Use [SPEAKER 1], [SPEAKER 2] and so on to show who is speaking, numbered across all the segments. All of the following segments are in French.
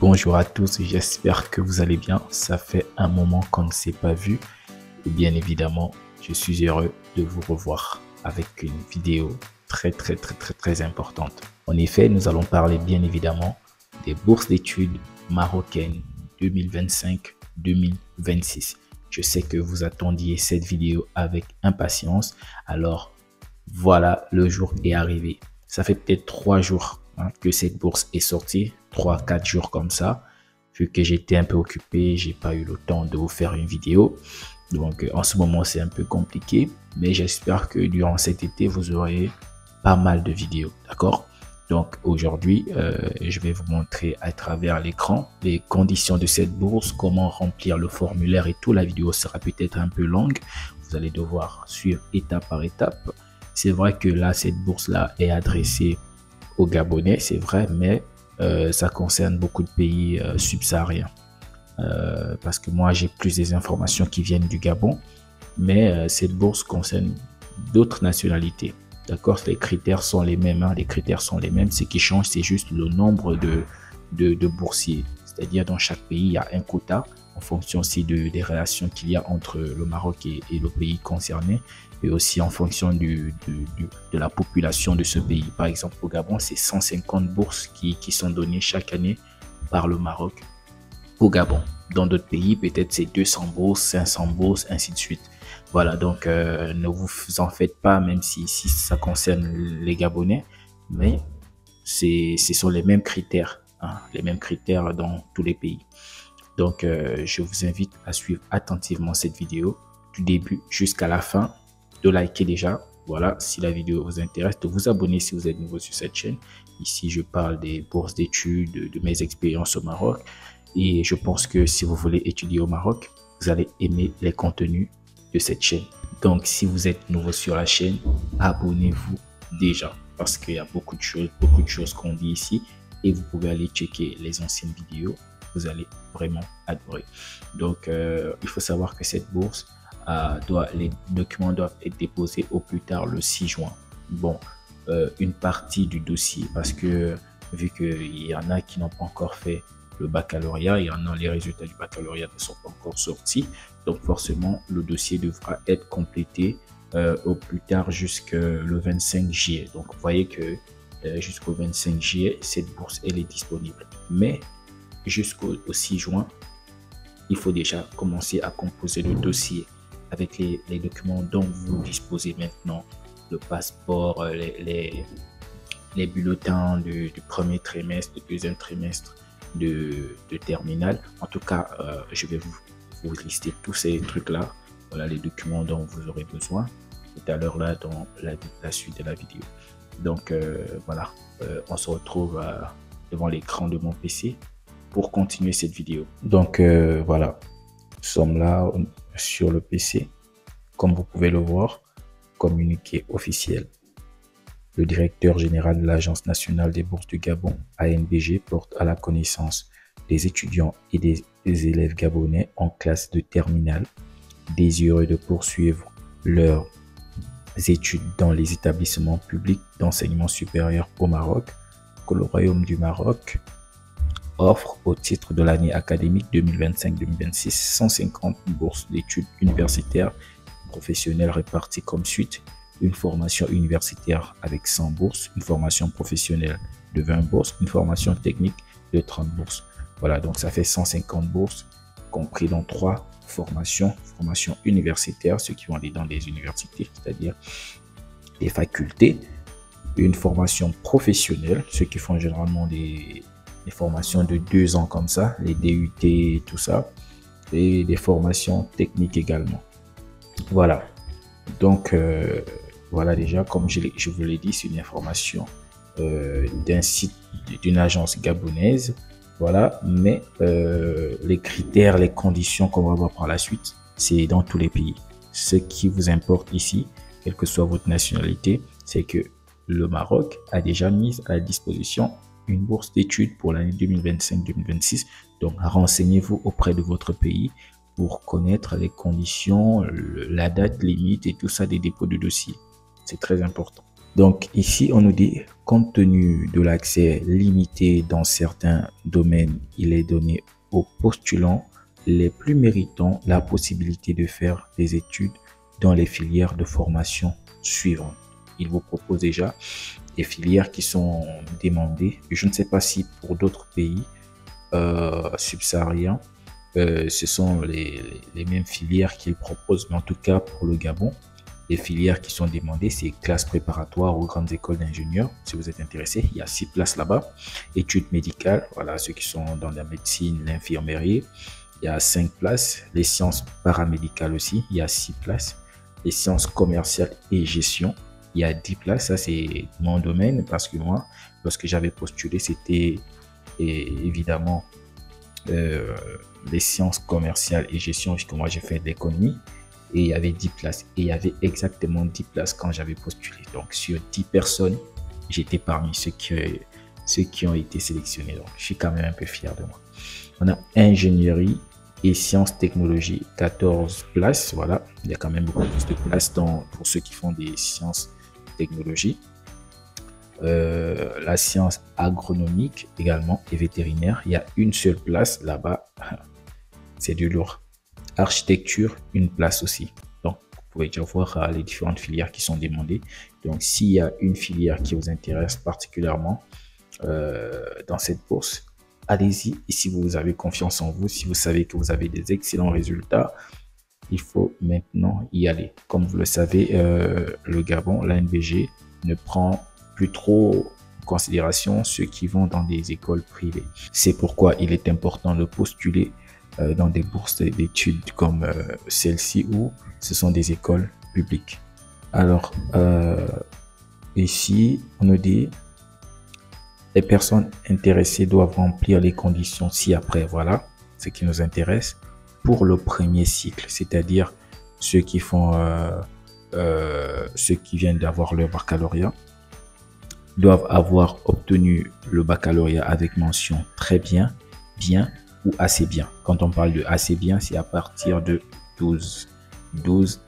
[SPEAKER 1] Bonjour à tous, j'espère que vous allez bien. Ça fait un moment qu'on ne s'est pas vu. Et bien évidemment, je suis heureux de vous revoir avec une vidéo très importante. En effet, nous allons parler bien évidemment des bourses d'études marocaines 2025-2026. Je sais que vous attendiez cette vidéo avec impatience. Alors, voilà, le jour est arrivé. Ça fait peut-être 3 jours que cette bourse est sortie, 3-4 jours comme ça. Vu que j'étais un peu occupé, j'ai pas eu le temps de vous faire une vidéo. Donc en ce moment, c'est un peu compliqué, mais j'espère que durant cet été, vous aurez pas mal de vidéos, d'accord? Donc aujourd'hui, je vais vous montrer à travers l'écran les conditions de cette bourse, comment remplir le formulaire et tout. La vidéo sera peut-être un peu longue. Vous allez devoir suivre étape par étape. C'est vrai que là, cette bourse-là est adressée aux Gabonais, c'est vrai, mais ça concerne beaucoup de pays subsahariens. Parce que moi, j'ai plus des informations qui viennent du Gabon, mais cette bourse concerne d'autres nationalités. D'accord? Les critères sont les mêmes, les critères sont les mêmes. Ce qui change, c'est juste le nombre de boursiers. C'est-à-dire, dans chaque pays, il y a un quota en fonction aussi des relations qu'il y a entre le Maroc et le pays concerné, et aussi en fonction de la population de ce pays. Par exemple, au Gabon, c'est 150 bourses qui sont données chaque année par le Maroc au Gabon. Dans d'autres pays, peut-être c'est 200 bourses, 500 bourses, ainsi de suite. Voilà, donc ne vous en faites pas, même si ça concerne les Gabonais, mais ce sont les mêmes critères, les mêmes critères dans tous les pays. Donc, je vous invite à suivre attentivement cette vidéo du début jusqu'à la fin, de liker déjà, voilà, si la vidéo vous intéresse, de vous abonner si vous êtes nouveau sur cette chaîne. Ici, je parle des bourses d'études, de mes expériences au Maroc. Et je pense que si vous voulez étudier au Maroc, vous allez aimer les contenus de cette chaîne. Donc, si vous êtes nouveau sur la chaîne, abonnez-vous déjà parce qu'il y a beaucoup de choses qu'on dit ici et vous pouvez aller checker les anciennes vidéos. Vous allez vraiment adorer. Donc, il faut savoir que cette bourse, les documents doivent être déposés au plus tard le 6 juin. Bon, une partie du dossier parce que vu qu'il y en a qui n'ont pas encore fait le baccalauréat, il y en a, les résultats du baccalauréat ne sont pas encore sortis, donc forcément le dossier devra être complété au plus tard jusqu'au 25 juillet. Donc vous voyez que jusqu'au 25 juillet, cette bourse elle est disponible, mais jusqu'au 6 juin, il faut déjà commencer à composer le dossier avec les documents dont vous disposez maintenant, le passeport, les bulletins du premier trimestre, du deuxième trimestre de terminale. En tout cas, je vais vous lister tous ces trucs-là. Voilà les documents dont vous aurez besoin tout à l'heure là dans la suite de la vidéo. Donc voilà, on se retrouve devant l'écran de mon PC pour continuer cette vidéo. Donc voilà, nous sommes là sur le PC. Comme vous pouvez le voir, communiqué officiel. Le directeur général de l'Agence nationale des bourses du Gabon, ANBG, porte à la connaissance des étudiants et des élèves gabonais en classe de terminale désireux de poursuivre leurs études dans les établissements publics d'enseignement supérieur au Maroc que le Royaume du Maroc offre au titre de l'année académique 2025-2026 150 bourses d'études universitaires professionnelles réparties comme suit: une formation universitaire avec 100 bourses, une formation professionnelle de 20 bourses, une formation technique de 30 bourses. Voilà, donc ça fait 150 bourses compris dans 3 formations. Formation universitaire, ceux qui vont aller dans des universités, c'est-à-dire des facultés. Une formation professionnelle, ceux qui font généralement des formations de 2 ans comme ça, les DUT et tout ça. Et des formations techniques également. Voilà, donc voilà, déjà comme je vous l'ai dit, c'est une information d'un site d'une agence gabonaise. Voilà, mais les critères, les conditions qu'on va voir par la suite, c'est dans tous les pays. Ce qui vous importe ici, quelle que soit votre nationalité, c'est que le Maroc a déjà mis à la disposition une bourse d'études pour l'année 2025-2026. Donc renseignez-vous auprès de votre pays pour connaître les conditions, la date limite et tout ça des dépôts de dossier. C'est très important. Donc ici, on nous dit, compte tenu de l'accès limité dans certains domaines, il est donné aux postulants les plus méritants la possibilité de faire des études dans les filières de formation suivantes. Il vous propose déjà des filières qui sont demandées. Je ne sais pas si pour d'autres pays subsahariens, ce sont les mêmes filières qu'il propose, mais en tout cas pour le Gabon, les filières qui sont demandées, c'est classe préparatoire aux grandes écoles d'ingénieurs. Si vous êtes intéressé, il y a 6 places là-bas. Études médicales, voilà, ceux qui sont dans la médecine, l'infirmerie, il y a 5 places. Les sciences paramédicales aussi, il y a 6 places. Les sciences commerciales et gestion, il y a 10 places. Ça, c'est mon domaine parce que moi, lorsque j'avais postulé, c'était évidemment les sciences commerciales et gestion, puisque moi, j'ai fait de l'économie. Et il y avait 10 places. Et il y avait exactement 10 places quand j'avais postulé. Donc, sur 10 personnes, j'étais parmi ceux qui ont été sélectionnés. Donc, je suis quand même un peu fier de moi. On a ingénierie et sciences technologies, 14 places. Voilà, il y a quand même beaucoup plus de places pour ceux qui font des sciences technologies. La science agronomique également et vétérinaire, il y a une seule place là-bas. C'est du lourd. Architecture, une place aussi. Donc, vous pouvez déjà voir les différentes filières qui sont demandées. Donc, s'il y a une filière qui vous intéresse particulièrement dans cette bourse, allez-y. Et si vous avez confiance en vous, si vous savez que vous avez des excellents résultats, il faut maintenant y aller. Comme vous le savez, le Gabon, l'ANBG, ne prend plus trop en considération ceux qui vont dans des écoles privées. C'est pourquoi il est important de postuler dans des bourses d'études comme celle-ci où ce sont des écoles publiques. Alors, ici, on nous dit les personnes intéressées doivent remplir les conditions ci-après. Voilà ce qui nous intéresse pour le premier cycle, c'est-à-dire ceux qui font, ceux qui viennent d'avoir leur baccalauréat doivent avoir obtenu le baccalauréat avec mention très bien, bien ou assez bien. Quand on parle de assez bien, c'est à partir de 12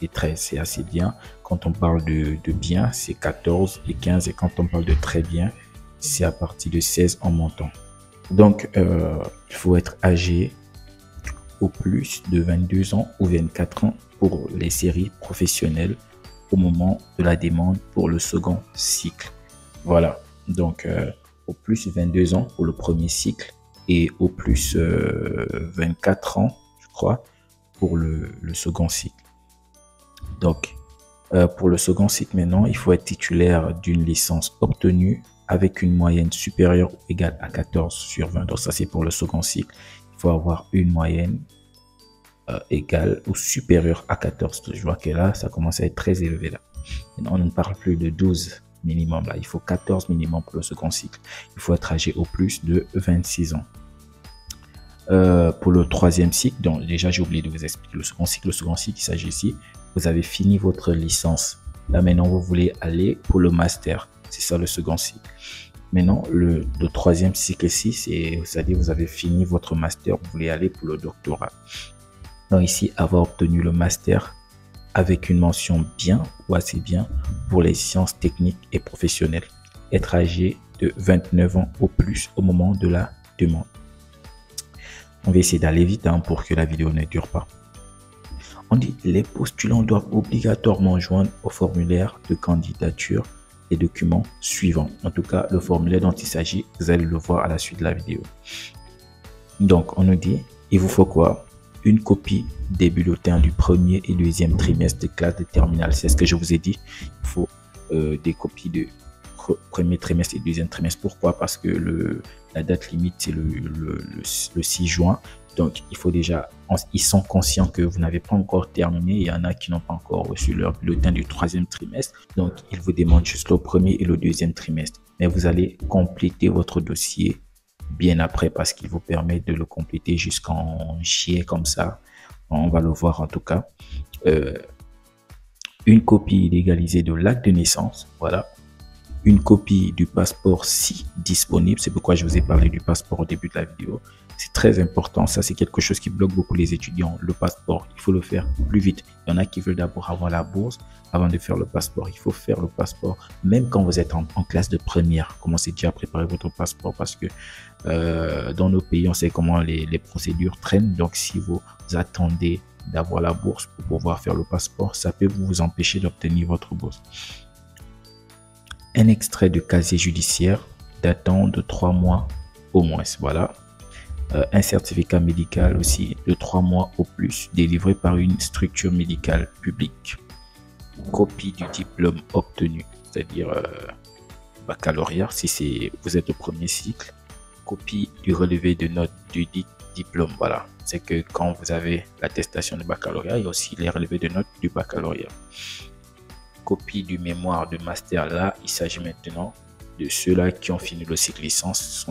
[SPEAKER 1] et 13, c'est assez bien. Quand on parle de bien, c'est 14 et 15. Et quand on parle de très bien, c'est à partir de 16 en montant. Donc, il faut être âgé au plus de 22 ans ou 24 ans pour les séries professionnelles au moment de la demande pour le second cycle. Voilà, donc au plus 22 ans pour le premier cycle et au plus 24 ans, je crois, pour le second cycle. Donc, pour le second cycle maintenant, il faut être titulaire d'une licence obtenue avec une moyenne supérieure ou égale à 14 sur 20. Donc, ça, c'est pour le second cycle. Il faut avoir une moyenne égale ou supérieure à 14. Je vois que là, ça commence à être très élevé. Là. Maintenant, on ne parle plus de 12 minimum. Là. Il faut 14 minimum pour le second cycle. Il faut être âgé au plus de 26 ans. Pour le troisième cycle, donc déjà j'ai oublié de vous expliquer le second cycle. Le second cycle, il s'agit ici, vous avez fini votre licence. Là maintenant, vous voulez aller pour le master. C'est ça le second cycle. Maintenant, le troisième cycle ici, c'est-à-dire vous avez fini votre master, vous voulez aller pour le doctorat. Donc ici, avoir obtenu le master avec une mention bien ou assez bien pour les sciences techniques et professionnelles. Être âgé de 29 ans au plus au moment de la demande. On va essayer d'aller vite pour que la vidéo ne dure pas. On dit les postulants doivent obligatoirement joindre au formulaire de candidature les documents suivants. En tout cas, le formulaire dont il s'agit, vous allez le voir à la suite de la vidéo. Donc, on nous dit, il vous faut quoi? Une copie des bulletins du premier et deuxième trimestre de classe de terminale. C'est ce que je vous ai dit. Il faut des copies de premier trimestre et deuxième trimestre. Pourquoi? Parce que la date limite, c'est le 6 juin. Donc, il faut déjà, ils sont conscients que vous n'avez pas encore terminé. Il y en a qui n'ont pas encore reçu leur bulletin du troisième trimestre. Donc, ils vous demandent juste le premier et le deuxième trimestre. Mais vous allez compléter votre dossier bien après parce qu'il vous permet de le compléter jusqu'en juillet comme ça. On va le voir en tout cas. Une copie légalisée de l'acte de naissance. Voilà. une copie du passeport si disponible. C'est pourquoi je vous ai parlé du passeport au début de la vidéo. C'est très important. Ça, c'est quelque chose qui bloque beaucoup les étudiants. Le passeport, il faut le faire plus vite. Il y en a qui veulent d'abord avoir la bourse avant de faire le passeport. Il faut faire le passeport. Même quand vous êtes en classe de première, commencez déjà à préparer votre passeport parce que dans nos pays, on sait comment les procédures traînent. Donc, si vous attendez d'avoir la bourse pour pouvoir faire le passeport, ça peut vous empêcher d'obtenir votre bourse. Un extrait de casier judiciaire datant de 3 mois au moins, voilà. Un certificat médical aussi de 3 mois au plus, délivré par une structure médicale publique. Copie du diplôme obtenu, c'est-à-dire baccalauréat si vous êtes au premier cycle. Copie du relevé de notes du diplôme, voilà. C'est que quand vous avez l'attestation de baccalauréat, il y a aussi les relevés de notes du baccalauréat. Copie du mémoire de master, là, il s'agit maintenant de ceux-là qui ont fini le cycle licence. Ce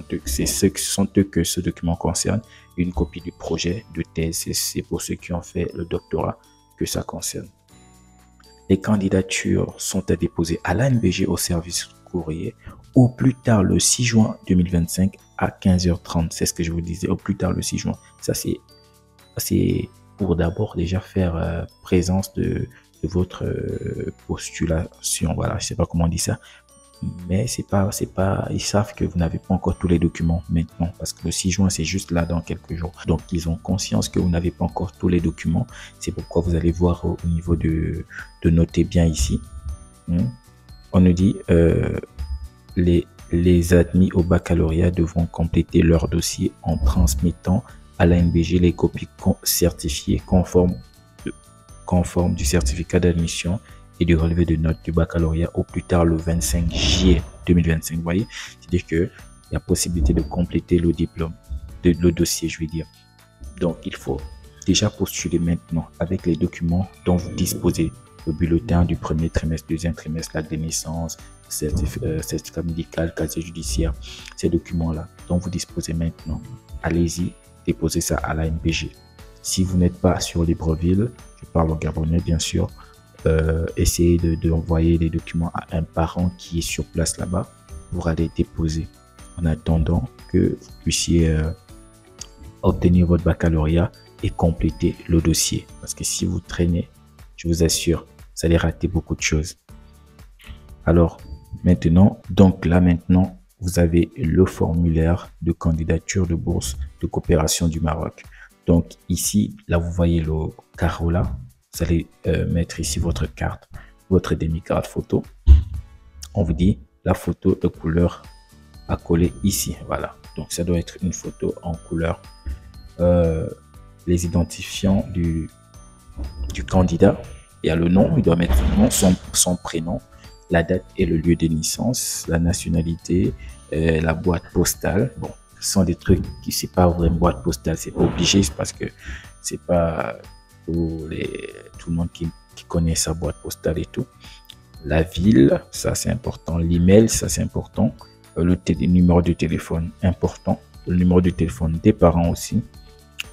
[SPEAKER 1] sont eux que ce document concerne. Une copie du projet de thèse, c'est pour ceux qui ont fait le doctorat que ça concerne. Les candidatures sont à déposer à l'ANBG au service courrier au plus tard le 6 juin 2025 à 15h30. C'est ce que je vous disais, au plus tard le 6 juin. Ça, c'est pour d'abord déjà faire présence de votre postulation. Voilà, je sais pas comment on dit ça, mais c'est pas, ils savent que vous n'avez pas encore tous les documents maintenant parce que le 6 juin, c'est juste là dans quelques jours. Donc, ils ont conscience que vous n'avez pas encore tous les documents. C'est pourquoi vous allez voir au niveau de noter bien ici. On nous dit les admis au baccalauréat devront compléter leur dossier en transmettant à l'ANBG les copies certifiées conformes du certificat d'admission et du relevé de notes du baccalauréat au plus tard le 25 juillet 2025. Vous voyez, c'est-à-dire qu'il y a possibilité de compléter le diplôme, le dossier, je veux dire. Donc, il faut déjà postuler maintenant avec les documents dont vous disposez. Le bulletin du premier trimestre, deuxième trimestre, l'acte de naissance, certificat médical, casier judiciaire, ces documents-là dont vous disposez maintenant. Allez-y, déposez ça à l'ANBG. Si vous n'êtes pas sur Libreville, je parle en gabonais bien sûr, essayez d'envoyer les documents à un parent qui est sur place là-bas pour aller déposer en attendant que vous puissiez obtenir votre baccalauréat et compléter le dossier. Parce que si vous traînez, je vous assure, vous allez rater beaucoup de choses. Alors maintenant, vous avez le formulaire de candidature de bourse de coopération du Maroc. Donc ici, là vous voyez le carreau là, vous allez mettre ici votre carte, votre demi-carte photo. On vous dit la photo de couleur à coller ici, voilà. Donc ça doit être une photo en couleur. Les identifiants du candidat, il y a le nom, il doit mettre son nom, son prénom, la date et le lieu de naissance, la nationalité, la boîte postale. Bon, ce sont des trucs qui c'est pas vraiment boîte postale, c'est pas obligé, c'est parce que c'est pas pour tout le monde qui connaît sa boîte postale et tout. La ville, ça c'est important. L'email, ça c'est important. Le numéro de téléphone, important. Le numéro de téléphone des parents aussi.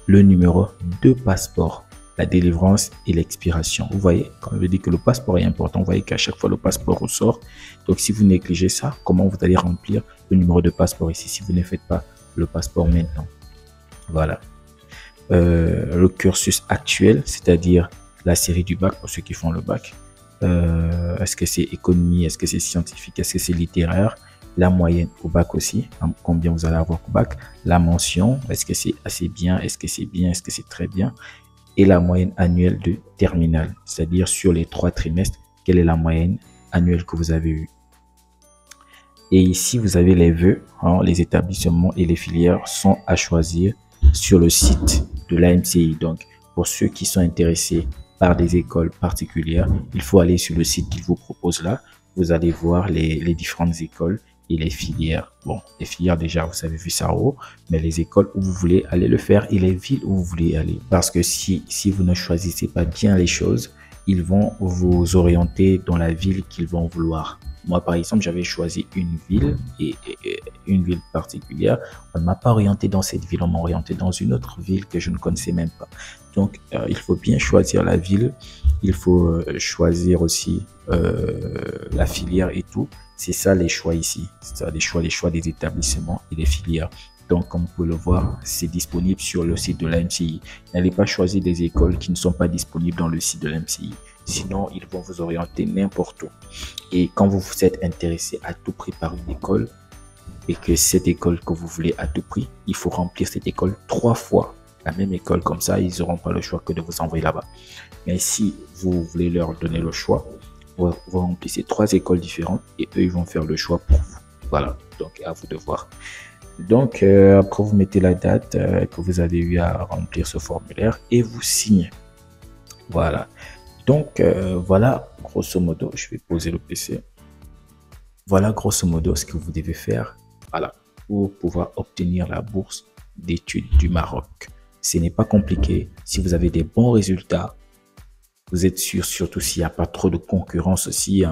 [SPEAKER 1] Le numéro de passeport, la délivrance et l'expiration. Vous voyez, quand je dis que le passeport est important, vous voyez qu'à chaque fois le passeport ressort. Donc si vous négligez ça, comment vous allez remplir le numéro de passeport ici si vous ne faites pas le passeport maintenant? Voilà. Le cursus actuel, c'est-à-dire la série du bac pour ceux qui font le bac. Est-ce que c'est économie, est-ce que c'est scientifique, est-ce que c'est littéraire? La moyenne au bac aussi, combien vous allez avoir au bac? La mention, est-ce que c'est assez bien, est-ce que c'est bien, est-ce que c'est très bien? Et la moyenne annuelle de terminale, c'est-à-dire sur les 3 trimestres, quelle est la moyenne annuelle que vous avez eue? Et ici, vous avez les vœux, les établissements et les filières sont à choisir sur le site de l'AMCI. Donc, pour ceux qui sont intéressés par des écoles particulières, il faut aller sur le site qu'il vous propose là. Vous allez voir les différentes écoles et les filières. Bon, les filières déjà, vous avez vu ça en haut, mais les écoles où vous voulez aller le faire et les villes où vous voulez aller. Parce que si vous ne choisissez pas bien les choses, ils vont vous orienter dans la ville qu'ils vont vouloir. Moi, par exemple, j'avais choisi une ville et une ville particulière. On ne m'a pas orienté dans cette ville, on m'a orienté dans une autre ville que je ne connaissais même pas. Donc, il faut bien choisir la ville. Il faut choisir aussi la filière et tout. C'est ça les choix ici. C'est ça les choix des établissements et des filières. Donc, comme vous pouvez le voir, c'est disponible sur le site de la MCI. N'allez pas choisir des écoles qui ne sont pas disponibles dans le site de la MCI. Sinon, ils vont vous orienter n'importe où. Et quand vous vous êtes intéressé à tout prix par une école et que cette école que vous voulez à tout prix, il faut remplir cette école 3 fois. La même école, comme ça, ils n'auront pas le choix que de vous envoyer là-bas. Mais si vous voulez leur donner le choix, vous remplissez 3 écoles différentes et eux, ils vont faire le choix pour vous. Voilà, donc à vous de voir. Donc, après, vous mettez la date que vous avez eu à remplir ce formulaire et vous signez. Voilà. Donc, voilà, grosso modo, je vais poser le PC. Voilà, grosso modo, ce que vous devez faire, voilà, pour pouvoir obtenir la bourse d'études du Maroc. Ce n'est pas compliqué. Si vous avez des bons résultats, vous êtes sûr, surtout s'il n'y a pas trop de concurrence aussi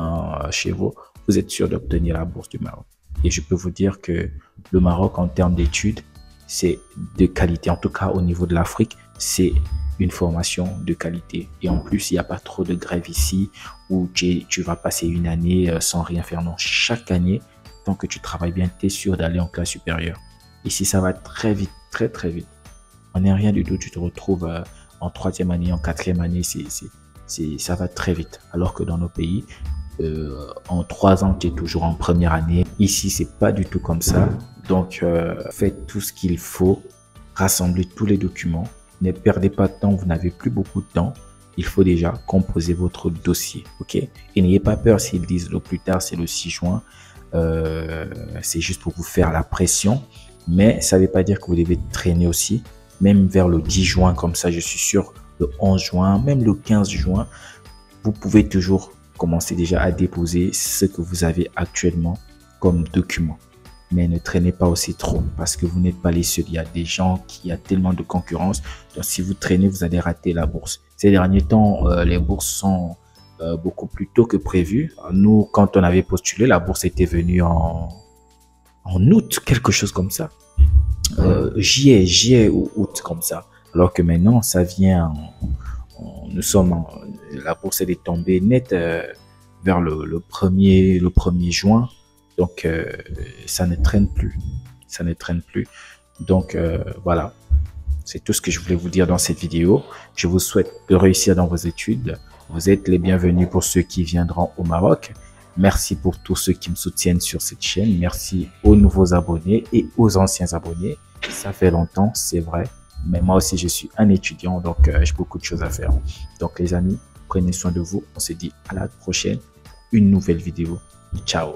[SPEAKER 1] chez vous, vous êtes sûr d'obtenir la bourse du Maroc. Et je peux vous dire que le Maroc, en termes d'études, c'est de qualité. En tout cas, au niveau de l'Afrique, c'est une formation de qualité. Et en plus, il n'y a pas trop de grève ici où tu vas passer une année sans rien faire. Non, chaque année, tant que tu travailles bien, tu es sûr d'aller en classe supérieure. Ici, ça va très vite, très très vite. On n'est rien du tout. Tu te retrouves en 3e année, en 4e année. Ça va très vite. Alors que dans nos pays, en 3 ans, tu es toujours en première année. Ici, c'est pas du tout comme ça. Donc, faites tout ce qu'il faut. Rassemblez tous les documents. Ne perdez pas de temps. Vous n'avez plus beaucoup de temps. Il faut déjà composer votre dossier. OK? Et n'ayez pas peur s'ils disent le plus tard, c'est le 6 juin. C'est juste pour vous faire la pression. Mais ça ne veut pas dire que vous devez traîner aussi. Même vers le 10 juin, comme ça, je suis sûr, le 11 juin, même le 15 juin, vous pouvez toujours commencer déjà à déposer ce que vous avez actuellement comme document. Mais ne traînez pas aussi trop parce que vous n'êtes pas les seuls. Il y a des gens qui a tellement de concurrence. Donc, si vous traînez, vous allez rater la bourse. Ces derniers temps, les bourses sont beaucoup plus tôt que prévu. Nous, quand on avait postulé, la bourse était venue en août, quelque chose comme ça. Juillet ou août comme ça. Alors que maintenant, ça vient la bourse elle est tombée nette vers le 1er juin. Donc, ça ne traîne plus. Ça ne traîne plus. Donc, voilà. C'est tout ce que je voulais vous dire dans cette vidéo. Je vous souhaite de réussir dans vos études. Vous êtes les bienvenus pour ceux qui viendront au Maroc. Merci pour tous ceux qui me soutiennent sur cette chaîne. Merci aux nouveaux abonnés et aux anciens abonnés. Ça fait longtemps, c'est vrai. Mais moi aussi, je suis un étudiant, donc j'ai beaucoup de choses à faire. Donc, les amis, prenez soin de vous. On se dit à la prochaine pour une nouvelle vidéo. Ciao!